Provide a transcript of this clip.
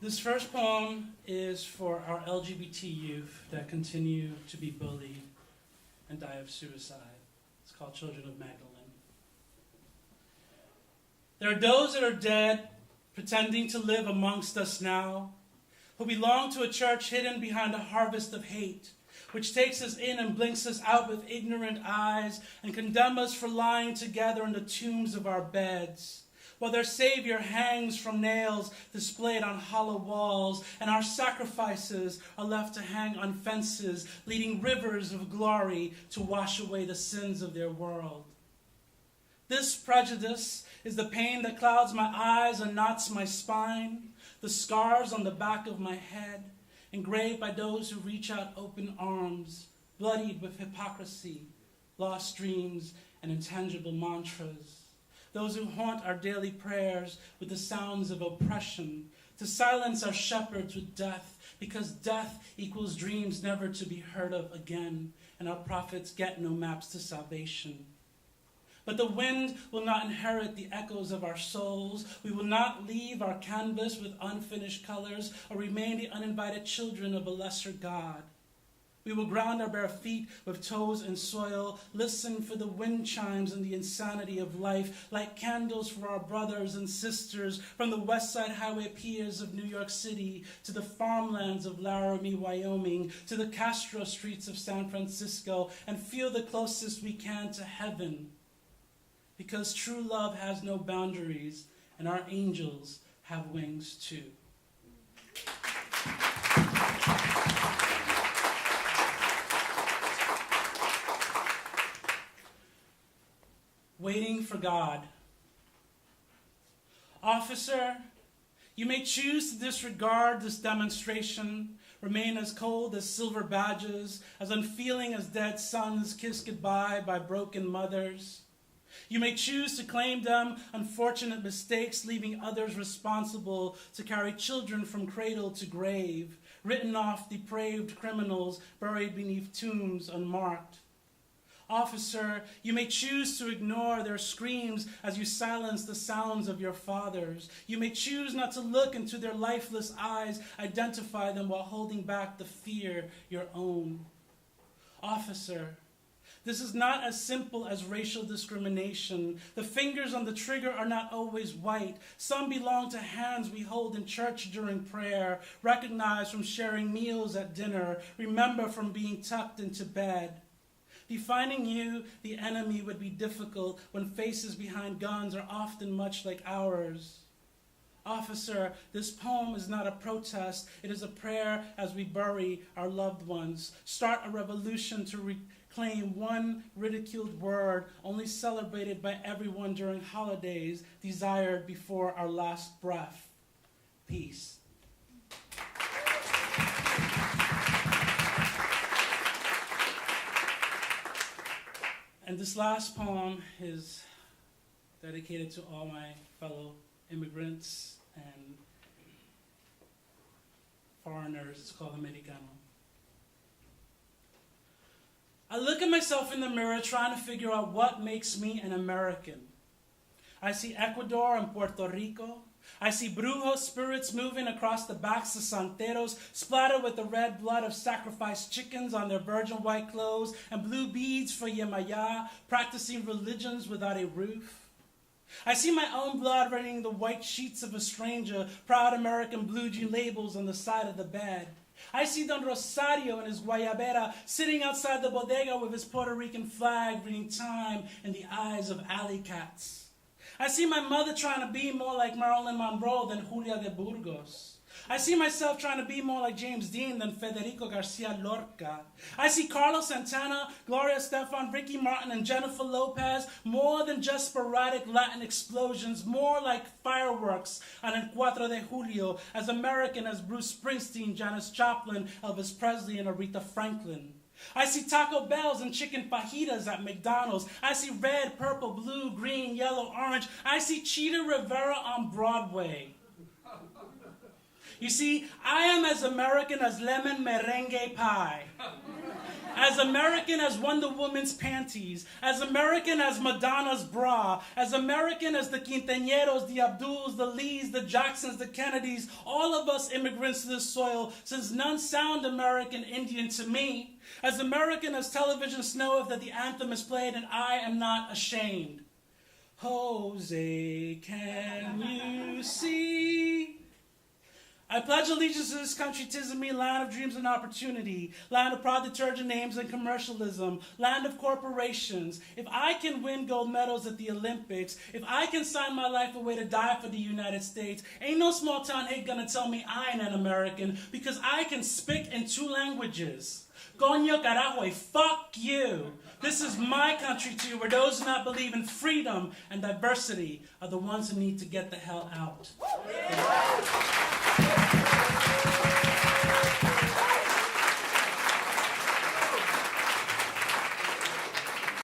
This first poem is for our LGBT youth that continue to be bullied and die of suicide. It's called Children of Magdalene. There are those that are dead, pretending to live amongst us now, who belong to a church hidden behind a harvest of hate, which takes us in and blinks us out with ignorant eyes and condemns us for lying together in the tombs of our beds, while their Savior hangs from nails displayed on hollow walls, and our sacrifices are left to hang on fences, leading rivers of glory to wash away the sins of their world. This prejudice is the pain that clouds my eyes and knots my spine, the scars on the back of my head, engraved by those who reach out open arms, bloodied with hypocrisy, lost dreams, and intangible mantras. Those who haunt our daily prayers with the sounds of oppression, to silence our shepherds with death, because death equals dreams never to be heard of again, and our prophets get no maps to salvation. But the wind will not inherit the echoes of our souls. We will not leave our canvas with unfinished colors or remain the uninvited children of a lesser God. We will ground our bare feet with toes in soil, listen for the wind chimes and the insanity of life, light candles for our brothers and sisters from the West Side Highway piers of New York City to the farmlands of Laramie, Wyoming, to the Castro streets of San Francisco, and feel the closest we can to heaven. Because true love has no boundaries, and our angels have wings too. Waiting for God. Officer, you may choose to disregard this demonstration, remain as cold as silver badges, as unfeeling as dead sons kissed goodbye by broken mothers. You may choose to claim them unfortunate mistakes, leaving others responsible to carry children from cradle to grave, written off depraved criminals buried beneath tombs unmarked. Officer, you may choose to ignore their screams as you silence the sounds of your fathers. You may choose not to look into their lifeless eyes, identify them while holding back the fear your own. Officer, this is not as simple as racial discrimination. The fingers on the trigger are not always white. Some belong to hands we hold in church during prayer, recognize from sharing meals at dinner, remember from being tucked into bed. Defining you, the enemy, would be difficult when faces behind guns are often much like ours. Officer, this poem is not a protest. It is a prayer as we bury our loved ones. Start a revolution to reclaim one ridiculed word only celebrated by everyone during holidays, desired before our last breath. Peace. And this last poem is dedicated to all my fellow immigrants and foreigners. It's called Americano. I look at myself in the mirror trying to figure out what makes me an American. I see Ecuador and Puerto Rico. I see brujos, spirits moving across the backs of santeros, splattered with the red blood of sacrificed chickens on their virgin white clothes, and blue beads for Yemaya, practicing religions without a roof. I see my own blood running the white sheets of a stranger, proud American blue jean labels on the side of the bed. I see Don Rosario and his guayabera sitting outside the bodega with his Puerto Rican flag, reading time in the eyes of alley cats. I see my mother trying to be more like Marilyn Monroe than Julia de Burgos. I see myself trying to be more like James Dean than Federico Garcia Lorca. I see Carlos Santana, Gloria Estefan, Ricky Martin, and Jennifer Lopez more than just sporadic Latin explosions, more like fireworks on El 4 de Julio, as American as Bruce Springsteen, Janis Joplin, Elvis Presley, and Aretha Franklin. I see Taco Bells and chicken fajitas at McDonald's. I see red, purple, blue, green, yellow, orange. I see Cheetah Rivera on Broadway. You see, I am as American as lemon merengue pie. As American as Wonder Woman's panties, as American as Madonna's bra, as American as the Quinceañeros, the Abduls, the Lees, the Jacksons, the Kennedys, all of us immigrants to this soil, since none sound American Indian to me. As American as television knoweth that the anthem is played and I am not ashamed. Jose, can you see? I pledge allegiance to this country, 'tis of me, land of dreams and opportunity, land of proud detergent names and commercialism, land of corporations. If I can win gold medals at the Olympics, if I can sign my life away to die for the United States, ain't no small town hick gonna tell me I ain't an American, because I can speak in 2 languages. Coño carajo, fuck you. This is my country too, where those who not believe in freedom and diversity are the ones who need to get the hell out.